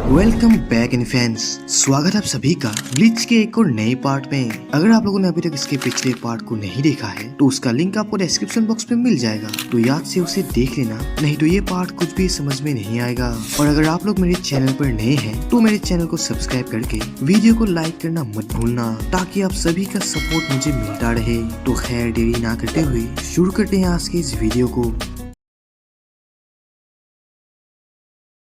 Welcome back in fans. स्वागत है आप सभी का ब्लीच के एक और नए पार्ट में। अगर आप लोगों ने अभी तक इसके पिछले पार्ट को नहीं देखा है तो उसका लिंक आपको डिस्क्रिप्शन बॉक्स में मिल जाएगा, तो याद से उसे देख लेना, नहीं तो ये पार्ट कुछ भी समझ में नहीं आएगा। और अगर आप लोग मेरे चैनल पर नए हैं तो मेरे चैनल को सब्सक्राइब करके वीडियो को लाइक करना मत भूलना, ताकि आप सभी का सपोर्ट मुझे मिलता रहे। तो खैर देरी ना करते हुए शुरू करते हैं आज के इस वीडियो को।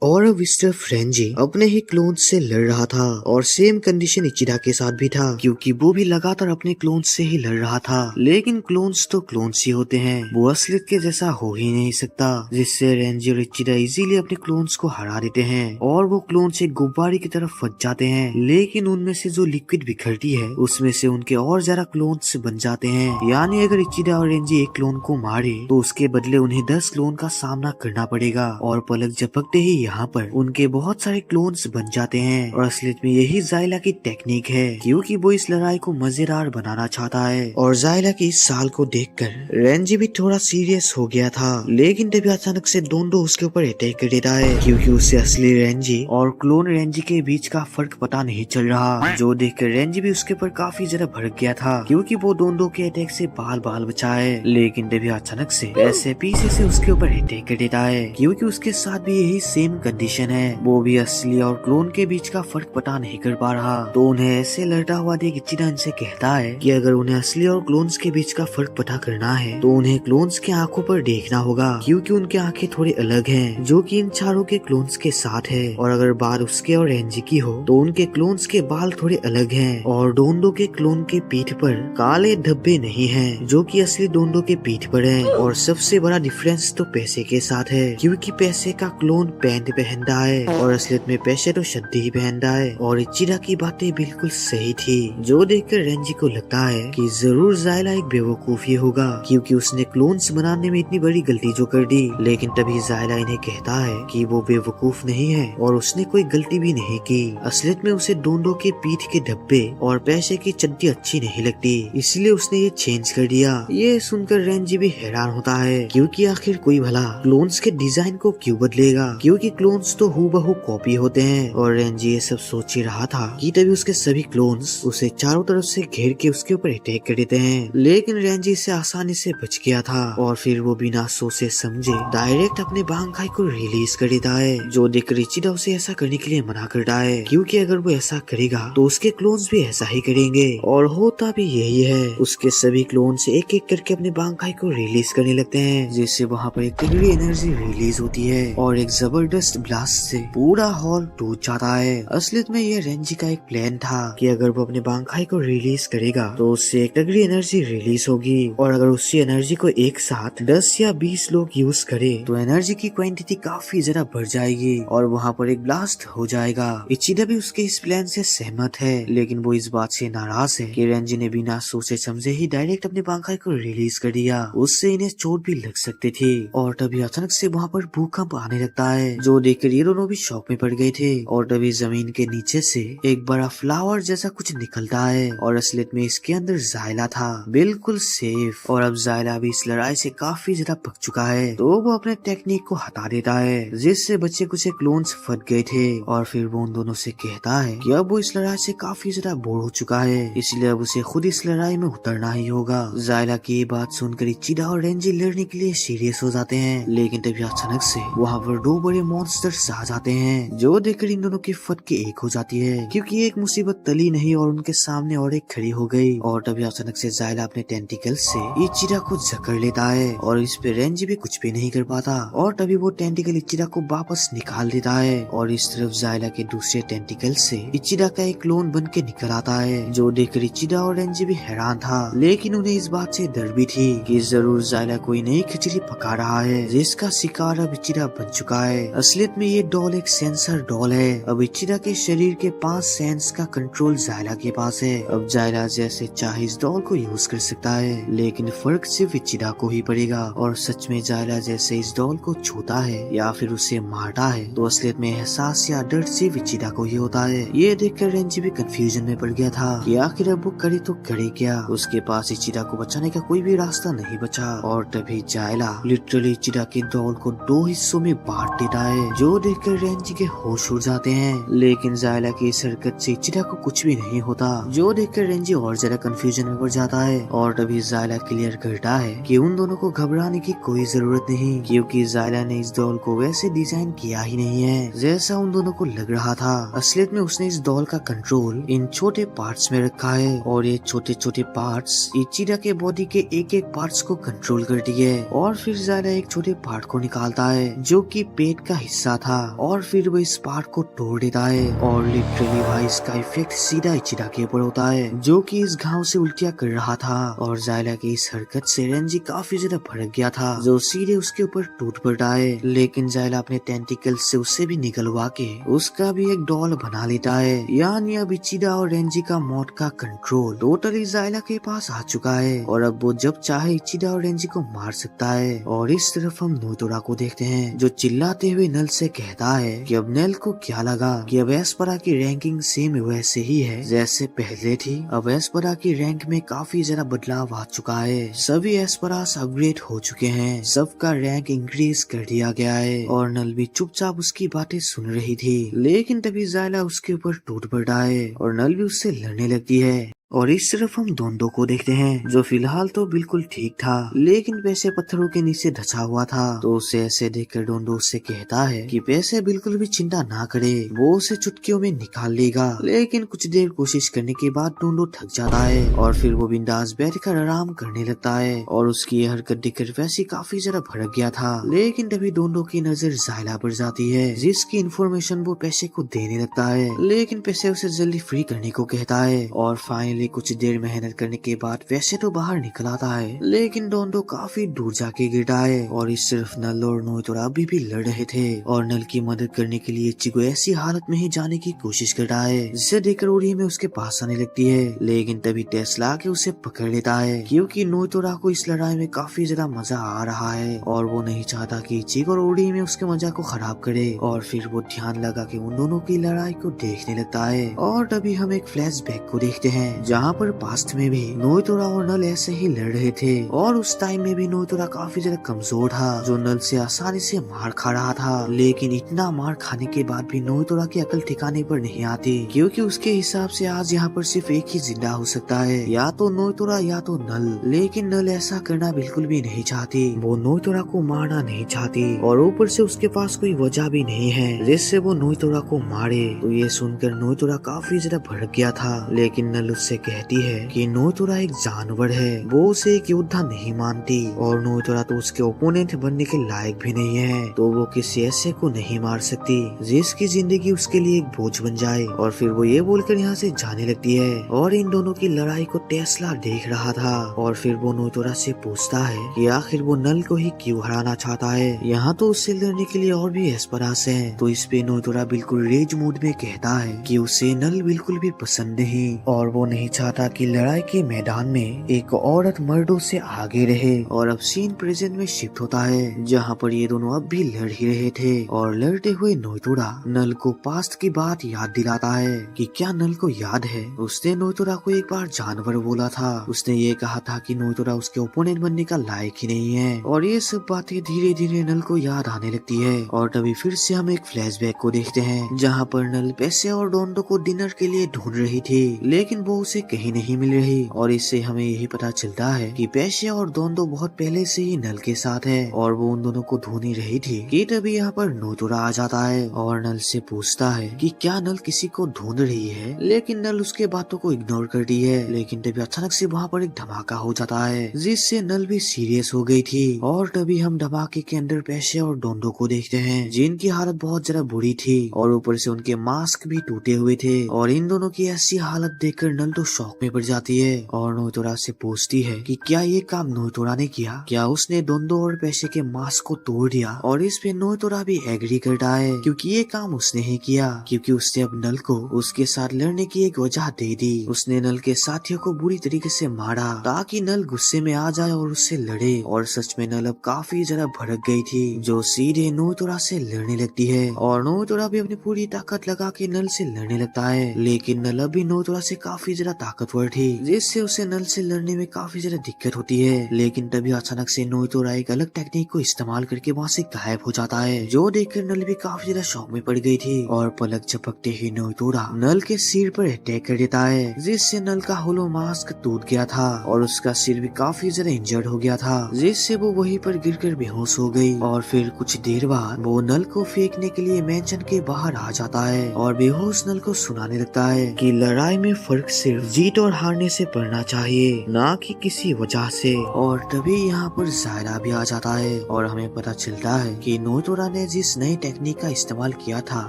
और मिस्टर फ्रेंजी अपने ही क्लोन से लड़ रहा था और सेम कंडीशन इचिडा के साथ भी था, क्योंकि वो भी लगातार अपने क्लोन से ही लड़ रहा था। लेकिन क्लोन्स तो क्लोन्स ही होते हैं, वो असलियत के जैसा हो ही नहीं सकता, जिससे रेंजी और इचिडा इजीली अपने क्लोन्स को हरा देते हैं और वो क्लोन्स एक गुब्बारे की तरफ फंस जाते हैं। लेकिन उनमें से जो लिक्विड बिखरती है उसमें से उनके और ज्यादा क्लोन्स बन जाते हैं। यानी अगर इचिडा और रेंजी एक क्लोन को मारे तो उसके बदले उन्हें 10 क्लोन का सामना करना पड़ेगा। और पलक झपकते ही यहाँ पर उनके बहुत सारे क्लोन्स बन जाते हैं। और असलियत में यही जाइला की टेक्निक है, क्योंकि वो इस लड़ाई को मजेदार बनाना चाहता है। और जाइला की इस साल को देखकर रेंजी भी थोड़ा सीरियस हो गया था, लेकिन तभी अचानक से दोनों उसके ऊपर अटैक कर देता है, क्योंकि उसे असली रेंजी और क्लोन रेंजी के बीच का फर्क पता नहीं चल रहा। जो देखकर रेंजी भी उसके ऊपर काफी ज्यादा भड़क गया था, क्योंकि वो दोनों के अटैक से बाल बाल बचा है। लेकिन तभी अचानक से ऐसे पीछे से उसके ऊपर अटैक कर देता है, क्योंकि उसके साथ भी यही सेम कंडीशन है। वो भी असली और क्लोन के बीच का फर्क पता नहीं कर पा रहा। तो उन्हें ऐसे लड़ता हुआ देख इचिडा इनसे कहता है कि अगर उन्हें असली और क्लोन्स के बीच का फर्क पता करना है तो उन्हें क्लोन्स के आंखों पर देखना होगा, क्योंकि उनकी आंखें थोड़ी अलग हैं, जो कि इन चारों के क्लोन्स के साथ है। और अगर बात उसके और रेंजी की हो तो उनके क्लोन्स के बाल थोड़े अलग हैं और डोंडो के क्लोन के पीठ पर काले धब्बे नहीं हैं, जो कि असली डोंडो के पीठ पर है। और सबसे बड़ा डिफरेंस तो पैसे के साथ है, क्योंकि पैसे का क्लोन पैंट पहनता है और असलियत में पैसे तो शड्डी ही पहनता है। और इचिडा की बातें बिल्कुल सही थी, जो देखकर रेंजी को लगता है कि जरूर जाइला एक बेवकूफ ही होगा, क्योंकि उसने क्लोन्स बनाने में इतनी बड़ी गलती जो कर दी। लेकिन तभी जाइला इन्हें कहता है कि वो बेवकूफ नहीं है और उसने कोई गलती भी नहीं की। असलियत में उसे दोनों के पीठ के धब्बे और पैसे की चड्डी अच्छी नहीं लगती, इसलिए उसने ये चेंज कर दिया। ये सुनकर रेंजी भी हैरान होता है, क्योंकि आखिर कोई भला क्लोन्स के डिजाइन को क्यों बदलेगा, क्योंकि क्लोन्स तो हूबहू कॉपी होते हैं। और रेंजी ये सब सोच ही रहा था कि तभी उसके सभी क्लोन्स उसे चारों तरफ से घेर के उसके ऊपर अटैक कर देते हैं। लेकिन रेंजी से आसानी से बच गया था और फिर वो बिना सोचे समझे डायरेक्ट अपने बांखाई को रिलीज कर देता है, जो देखकर इचिडा उसे ऐसा करने के लिए मना करता है, क्योंकि अगर वो ऐसा करेगा तो उसके क्लोन्स भी ऐसा ही करेंगे। और होता भी यही है, उसके सभी क्लोन्स एक एक करके अपने बांखाई को रिलीज करने लगते हैं, जिससे वहाँ पर एक तगड़ी एनर्जी रिलीज होती है और एक जबरदस्त ब्लास्ट से पूरा हॉल टूट जाता है। असलियत में ये रेंजी का एक प्लान था कि अगर वो अपने बांखाई को रिलीज करेगा तो उससे एक तगड़ी एनर्जी रिलीज होगी, और अगर उसी एनर्जी को एक साथ 10 या 20 लोग यूज करे तो एनर्जी की क्वांटिटी काफी ज्यादा बढ़ जाएगी और वहाँ पर एक ब्लास्ट हो जाएगा। इचिडा भी उसके इस प्लान से सहमत है, लेकिन वो इस बात से नाराज है कि रेंजी ने बिना सोचे समझे ही डायरेक्ट अपने बांखाई को रिलीज कर दिया, उससे इन्हें चोट भी लग सकती थी। और तभी अचानक से वहाँ पर भूकंप आने लगता है, जो देखकर ये दोनों भी शॉक में पड़ गए थे। और तभी जमीन के नीचे से एक बड़ा फ्लावर जैसा कुछ निकलता है और असलियत में इसके अंदर जाइला था, बिल्कुल सेफ। और अब जाइला भी इस लड़ाई से काफी ज्यादा पक चुका है, तो वो अपने टेक्निक को हटा देता है, जिससे बच्चे कुछ क्लोन्स फट गए थे। और फिर वो उन दोनों से कहता है कि अब वो इस लड़ाई से काफी ज्यादा बोर हो चुका है, इसलिए अब उसे खुद इस लड़ाई में उतरना ही होगा। जाइला की ये बात सुनकर इचिडा और रेंजी लड़ने के लिए सीरियस हो जाते हैं, लेकिन तभी अचानक से वहाँ पर दो बड़े मॉन्स्टर्स आ जाते हैं, जो देखकर इन दोनों की फट के एक हो जाती है, क्योंकि एक मुसीबत टली नहीं और उनके सामने और एक खड़ी हो गई। और तभी अचानक से जाइला अपने टेंटिकल से इचिडा को जकड़ लेता है और इस पे रेंजी भी कुछ भी नहीं कर पाता। और तभी वो टेंटिकल इचिडा को वापस निकाल देता है और इस तरफ जाइला के दूसरे टेंटिकल से इचिडा का एक क्लोन बन के निकल आता है, जो देखकर इचिडा और रेंजी भी हैरान था, लेकिन उन्हें इस बात से डर भी थी कि जरूर जाइला कोई नई खिचड़ी पका रहा है, जिसका शिकार अब इचिडा बन चुका है। असलियत में ये डॉल एक सेंसर डॉल है। अब इचिडा के शरीर के 5 सेंस का कंट्रोल जाइला के पास है। अब जाइला जैसे चाहे इस डॉल को यूज कर सकता है, लेकिन फर्क सिर्फ इचिडा को ही पड़ेगा। और सच में जाइला जैसे इस डॉल को छूता है या फिर उसे मारता है तो असलियत में एहसास या डर सिर्फ इचिडा को ही होता है। ये देखकर रेंजी भी कंफ्यूजन में पड़ गया था कि आखिर अब वो करे तो करे क्या। उसके पास इचिडा को बचाने का कोई भी रास्ता नहीं बचा। और तभी जाइला लिटरली इचिडा के डॉल को 2 हिस्सों में बांट देता है है, जो देखकर रेंजी के होश उड़ जाते हैं। लेकिन जायला की इस हरकत से इचिरा को कुछ भी नहीं होता, जो देखकर रेंजी और ज्यादा कंफ्यूजन में पड़ जाता है। और तभी जायला क्लियर करता है कि उन दोनों को घबराने की कोई जरूरत नहीं, क्योंकि जायला ने इस डॉल को वैसे डिजाइन किया ही नहीं है जैसा उन दोनों को लग रहा था। असलियत में उसने इस डॉल का कंट्रोल इन छोटे पार्ट्स में रखा है, और ये छोटे छोटे पार्ट्स इचिरा के बॉडी के एक एक पार्ट्स को कंट्रोल करती है। और फिर जायला एक छोटे पार्ट को निकालता है जो कि पेट का हिस्सा था, और फिर वो इस पार्ट को तोड़ देता है। और लिटरली भाई इसका इफेक्ट सीधा इचिरा के ऊपर होता है, जो कि इस घाव से उल्टियाँ कर रहा था। और जायला की इस हरकत से रेंजी काफी ज्यादा भड़क गया था, जो सीधे उसके ऊपर टूट पड़ता है। लेकिन जायला अपने टेंटिकल से उससे भी निकलवा के उसका भी एक डॉल बना लेता है। यानी अब इचिरा और रेंजी का मौत का कंट्रोल टोटली जायला के पास आ चुका है, और अब वो जब चाहे इचिरा और रेंजी को मार सकता है। और इस तरफ हम नोतोरा को देखते हैं, जो चिल्लाते हुए नल से कहता है कि अब नल को क्या लगा कि अब एस्परा की रैंकिंग सेम वैसे ही है जैसे पहले थी। अब एस्परा की रैंक में काफी ज्यादा बदलाव आ चुका है, सभी एस्परास अपग्रेड हो चुके हैं, सबका रैंक इंक्रीज कर दिया गया है। और नल भी चुपचाप उसकी बातें सुन रही थी। लेकिन तभी जायला उसके ऊपर टूट पड़ता है, और नल भी उससे लड़ने लगती है। और इस तरफ हम दोंदो को देखते हैं, जो फिलहाल तो बिल्कुल ठीक था, लेकिन पैसे पत्थरों के नीचे धंसा हुआ था। तो उसे ऐसे देखकर डोंडो उससे कहता है कि पैसे बिल्कुल भी चिंता ना करे, वो उसे चुटकियों में निकाल लेगा। लेकिन कुछ देर कोशिश करने के बाद डोंडो थक जाता है, और फिर वो बिंदास बैठकर आराम करने लगता है। और उसकी यह हरकत देखकर वैसी काफी ज्यादा भड़क गया था। लेकिन तभी डोंडो की नजर जायला पर जाती है, जिसकी इन्फॉर्मेशन वो पैसे को देने लगता है। लेकिन पैसे उसे जल्दी फ्री करने को कहता है। और फाइनली कुछ देर मेहनत करने के बाद वैसे तो बाहर निकल आता है, लेकिन डोंडो काफी दूर जाके गिरता है। और इस सिर्फ नल और नोतोरा अभी भी लड़ रहे थे, और नल की मदद करने के लिए इचिगो ऐसी हालत में ही जाने की कोशिश करता है, जिसे देखकर ओरी में उसके पास आने लगती है। लेकिन तभी टेस्ला आके उसे पकड़ लेता है, क्योंकि नोतोरा को इस लड़ाई में काफी ज्यादा मजा आ रहा है, और वो नहीं चाहता कि इचिगो और ओरी में उसके मजा को खराब करे। और फिर वो ध्यान लगा के उन दोनों की लड़ाई को देखने लगता है। और तभी हम एक फ्लैशबैक को देखते हैं, जहाँ पर पास्ट में भी नोतोरा और नल ऐसे ही लड़ रहे थे, और उस टाइम में भी नोतोरा काफी ज्यादा कमजोर था, जो नल से आसानी से मार खा रहा था। लेकिन इतना मार खाने के बाद भी नोतोरा की अकल ठिकाने पर नहीं आती, क्योंकि उसके हिसाब से आज यहाँ पर सिर्फ एक ही जिंदा हो सकता है, या तो नोतोरा या तो नल। लेकिन नल ऐसा करना बिल्कुल भी नहीं चाहती, वो नोतोरा को मारना नहीं चाहती, और ऊपर से उसके पास कोई वजह भी नहीं है जिससे वो नोतोरा को मारे। तो ये सुनकर नोतोरा काफी ज्यादा भड़क गया था। लेकिन नल उससे कहती है कि नोतोरा एक जानवर है, वो उसे एक योद्धा नहीं मानती, और नोतोरा तो उसके ओपोनेंट बनने के लायक भी नहीं है, तो वो किसी ऐसे को नहीं मार सकती जिसकी जिंदगी उसके लिए एक बोझ बन जाए। और फिर वो ये बोलकर यहाँ से जाने लगती है। और इन दोनों की लड़ाई को टेस्ला देख रहा था, और फिर वो नोतोरा से पूछता है कि आखिर वो नल को ही क्यों हराना चाहता है। यहाँ तो उससे लड़ने के लिए और भी एस्परास हैं। तो इस पे नोतोरा बिल्कुल रेज मूड में कहता है कि उसे नल बिल्कुल भी पसंद नहीं, और वो नहीं चाहता कि लड़ाई के मैदान में एक औरत मर्दों से आगे रहे। और अब सीन प्रेजेंट में शिफ्ट होता है, जहाँ पर ये दोनों अब भी लड़ ही रहे थे। और लड़ते हुए नोतोरा नल को पास्ट की बात याद दिलाता है कि क्या नल को याद है उसने नोतोरा को एक बार जानवर बोला था। उसने ये कहा था कि नोतोरा उसके ओपोनेंट बनने का लायक ही नहीं है। और ये सब बातें धीरे धीरे नल को याद आने लगती है। और तभी फिर से हम एक फ्लैशबैक को देखते हैं, जहाँ पर नल पैसे और डोंडो को डिनर के लिए ढूंढ रही थी, लेकिन वो उसे कहीं नहीं मिल रही। और इससे हमें यही पता चलता है कि पैसे और डोंडो बहुत पहले से ही नल के साथ है, और वो उन दोनों को ढूंढ ही रही थी कि तभी यहाँ पर नोतोरा आ जाता है, और नल से पूछता है कि क्या नल किसी को ढूंढ रही है। लेकिन नल उसके बातों को इग्नोर करती है। लेकिन तभी अचानक से वहाँ पर एक धमाका हो जाता है, जिससे नल भी सीरियस हो गई थी। और तभी हम धमाके के अंदर पैसे और डोंडो को देखते हैं, जिनकी हालत बहुत ज्यादा बुरी थी, और ऊपर से उनके मास्क भी टूटे हुए थे। और इन दोनों की ऐसी हालत देखकर नल तो शॉक में पड़ जाती है, और नोतोरा से पूछती है कि क्या ये काम नोतोरा ने किया, क्या उसने डोंडो और पैसे के मास्क को तोड़ दिया। और इस पे नोतोरा भी एग्री करता है, क्योंकि ये काम उसने ही किया, क्योंकि उसने अब नल को उसके साथ लड़ने की एक वजह दे दी। उसने नल के साथियों को बुरी तरीके से मारा ताकि नल गुस्से में आ जाए और उससे लड़े। और सच में नल अब काफी ज्यादा भड़क गई थी, जो सीधे नोतोरा से लड़ने लगती है। और नोतोरा भी अपनी पूरी ताकत लगा के नल से लड़ने लगता है, लेकिन नल अभी नोतोरा से काफी ज्यादा ज्यादा ताकतवर थी, जिससे उसे नल से लड़ने में काफी ज्यादा दिक्कत होती है। लेकिन तभी अचानक से नोइतोरा एक अलग टेक्निक को इस्तेमाल करके वहाँ से गायब हो जाता है, जो देखकर नल भी काफी ज्यादा शौक में पड़ गई थी। और पलक झपकते ही नोइतोरा नल के सिर पर अटैक कर देता है, जिससे नल का होलो मास्क टूट गया था और उसका सिर भी काफी ज्यादा इंजर्ड हो गया था, जिससे वो वहीं पर गिरकर बेहोश हो गई। और फिर कुछ देर बाद वो नल को फेंकने के लिए मैंशन के बाहर आ जाता है और बेहोश नल को सुनाने लगता है कि लड़ाई में फर्क सिर्फ जीत और हारने से पड़ना चाहिए, ना कि किसी वजह से। और तभी यहाँ पर जायला भी आ जाता है और हमें पता चलता है कि नोइतोरा ने जिस नई टेक्निक का इस्तेमाल किया था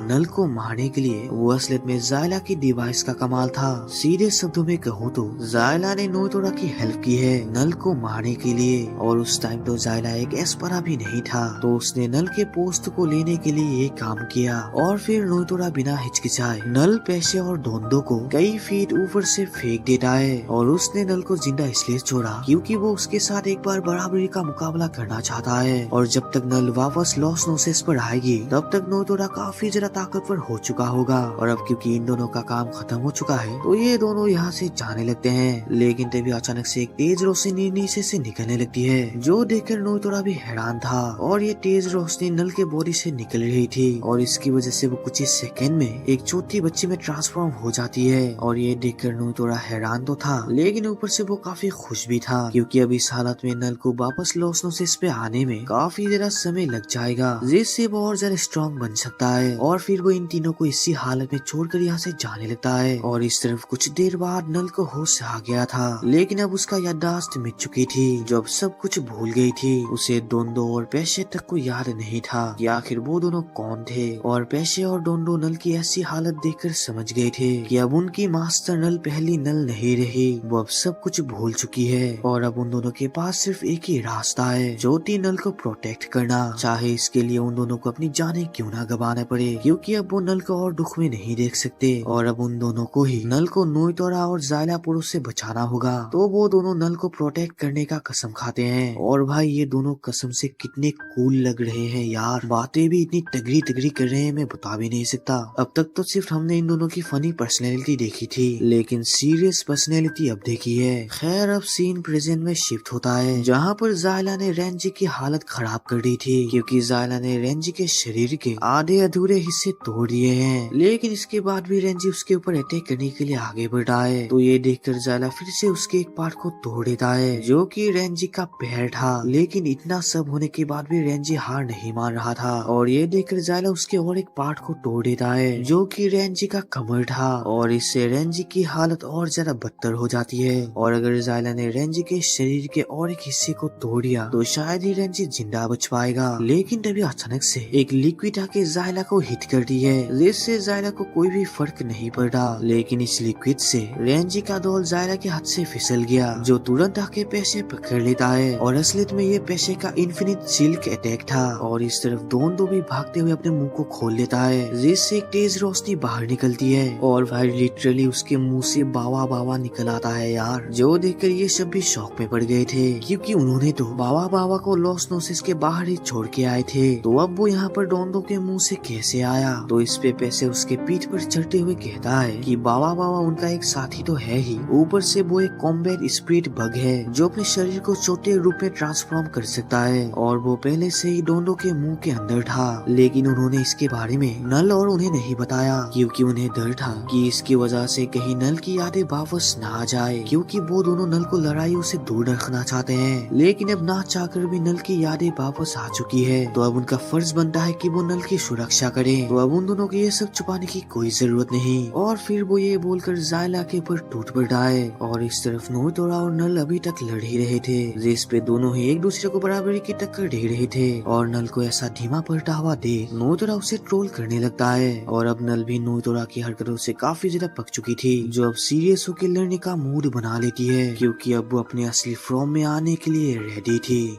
नल को मारने के लिए, वो असलियत में जायला की डिवाइस का कमाल था। सीधे शब्दों में कहूँ तो जायला ने नोइतोरा की हेल्प की है नल को मारने के लिए। और उस टाइम तो जायला एक एस्परा भी नहीं था, तो उसने नल के पोस्ट को लेने के लिए ये काम किया। और फिर नोइतोरा बिना हिचकिचाए नल, पेशे और डोंडो को कई फीट ऊपर से फेंक देता है। और उसने नल को जिंदा इसलिए छोड़ा क्योंकि वो उसके साथ एक बार बराबरी का मुकाबला करना चाहता है। और जब तक नल वापस लॉस नोसेस पर आएगी तब तक नोइतोरा काफी ज्यादा ताकतवर हो चुका होगा। और अब क्योंकि इन दोनों का काम खत्म हो चुका है तो ये दोनों यहाँ से जाने लगते हैं। लेकिन तभी अचानक से एक तेज रोशनी नीचे से निकलने लगती है, जो देखकर नोइतोरा भी हैरान था। और ये तेज रोशनी नल के बॉडी से निकल रही थी और इसकी वजह से वो कुछ ही सेकंड में एक छोटी बच्ची में ट्रांसफॉर्म हो जाती है। और ये देखकर नोइतोरा हैरान तो था, लेकिन ऊपर से वो काफी खुश भी था क्योंकि अब इस हालत में नल को वापस लॉस नोसेस पे आने में काफी ज्यादा समय लग जाएगा, जिससे वो और ज्यादा स्ट्रॉन्ग बन सकता है। और फिर वो इन तीनों को इसी हालत में छोड़कर यहाँ से जाने लगता है। और इस तरफ कुछ देर बाद नल को होश आ गया था, लेकिन अब उसका याददाश्त मिट चुकी थी, जो अब सब कुछ भूल गई थी। उसे डोंडो और पेशे तक को याद नहीं था कि आखिर वो दोनों कौन थे। और पेशे और डोंडो नल की ऐसी हालत देखकर समझ गए थे कि अब उनकी मास्टर नल पहली नल नहीं रही, वो अब सब कुछ भूल चुकी है। और अब उन दोनों के पास सिर्फ एक ही रास्ता है, जो थी नल को प्रोटेक्ट करना, चाहे इसके लिए उन दोनों को अपनी जानें क्यों ना गंवाना पड़े, क्योंकि अब वो नल को और दुख में नहीं देख सकते। और अब उन दोनों को ही नल को नोइतोरा और जायला पुरुष से बचाना होगा। तो वो दोनों नल को प्रोटेक्ट करने का कसम खाते हैं। और भाई ये दोनों कसम से कितने कूल लग रहे हैं यार, बातें भी इतनी तगड़ी तगड़ी कर रहे हैं, मैं बता भी नहीं सकता। अब तक तो सिर्फ हमने इन दोनों की फनी पर्सनैलिटी देखी थी, लेकिन सीरियस पर्सनैलिटी अब देखी है। खैर अब सीन प्रेजेंट में शिफ्ट होता है, जहाँ पर जायला ने रेंजी की हालत खराब कर दी थी, क्योंकि जायला ने रेंजी के शरीर के आधे अधूरे हिस्से तोड़ दिए हैं। लेकिन इसके बाद भी रेंजी उसके ऊपर अटैक करने के लिए आगे बढ़ा है, तो ये देखकर जायला फिर से उसके एक पार्ट को तोड़ देता है, जो कि रेंजी का पैर था। लेकिन इतना सब होने के बाद भी रेंजी हार नहीं मान रहा था, और ये देखकर जायला उसके और एक पार्ट को तोड़ देता है, जो कि रेंजी का कमर था। और इससे रेंजी की हालत और ज्यादा बदतर हो जाती है। और अगर जायला ने रेंजी के शरीर के और एक हिस्से को तोड़ दिया तो शायद ही रेंजी जिंदा बच पाएगा। लेकिन तभी अचानक से एक लिक्विड आके जायला को हिट कर दी है, जिससे जायला को कोई भी फर्क नहीं पड़ा। लेकिन इस लिक्विड से रेंजी का डॉल जायला के हाथ से फिसल गया, जो तुरंत आके पेशे पकड़ लेता है। और असलियत में ये पेशे का इन्फिनिट सिल्क अटैक था। और इस तरफ डोंडो भी भागते हुए अपने मुंह को खोल लेता है, जिससे एक तेज रोशनी बाहर निकलती है। और भाई लिटरली उसके मुंह से बावा बावा निकल आता है यार, जो देखकर ये सब भी शौक में पड़ गए थे, क्योंकि उन्होंने तो बावा बावा को लॉस नोसेस के बाहर ही छोड़ के आए थे। तो अब वो यहाँ पर डोंडो के मुंह से कैसे आया? तो इस पे पैसे उसके पीठ पर चढ़ते हुए कहता है कि बावा बावा उनका एक साथी तो है ही, ऊपर से वो एक कॉम्बैट स्पिरिट बग है जो अपने शरीर को छोटे रूप में ट्रांसफॉर्म कर सकता है। और वो पहले से ही डोंडो के मुंह के अंदर था, लेकिन उन्होंने इसके बारे में नल और उन्हें नहीं बताया, क्योंकि उन्हें डर था कि इसकी वजह से कहीं नल की यादें वापस ना आ जाए, क्योंकि वो दोनों नल को लड़ाइयों से दूर रखना चाहते हैं। लेकिन अब ना चाहकर भी नल की यादें वापस आ चुकी है, तो अब उनका फर्ज बनता है कि वो नल की सुरक्षा करें। तो अब उन दोनों को ये सब छुपाने की कोई जरूरत नहीं। और फिर वो ये बोलकर जायला के ऊपर टूट पड़ा है। और इस तरफ नोइतोरा और नल अभी तक लड़ ही रहे थे, जिस पे दोनों ही एक दूसरे को बराबरी की टक्कर दे रहे थे। और नल को ऐसा धीमा पलटा हुआ देख नोइतोरा उसे ट्रोल करने लगता है। और अब नल भी नोइतोरा की हरकतों से काफी ज्यादा पक चुकी थी, जो अब सीरियस होकर लड़ने का मूड बना लेती है, क्योंकि अब वो अपने असली फॉर्म में आने के लिए रेडी थी।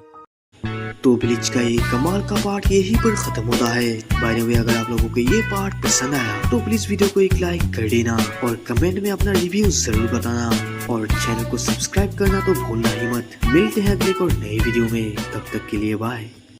तो ब्लीच का ये कमाल का पार्ट यहीं पर खत्म होता है। बाय द वे अगर आप लोगों को ये पार्ट पसंद आया तो प्लीज वीडियो को एक लाइक कर देना और कमेंट में अपना रिव्यू जरूर बताना, और चैनल को सब्सक्राइब करना तो भूलना ही मत। मिलते हैं अगले और नए वीडियो में, तब तक के लिए बाय।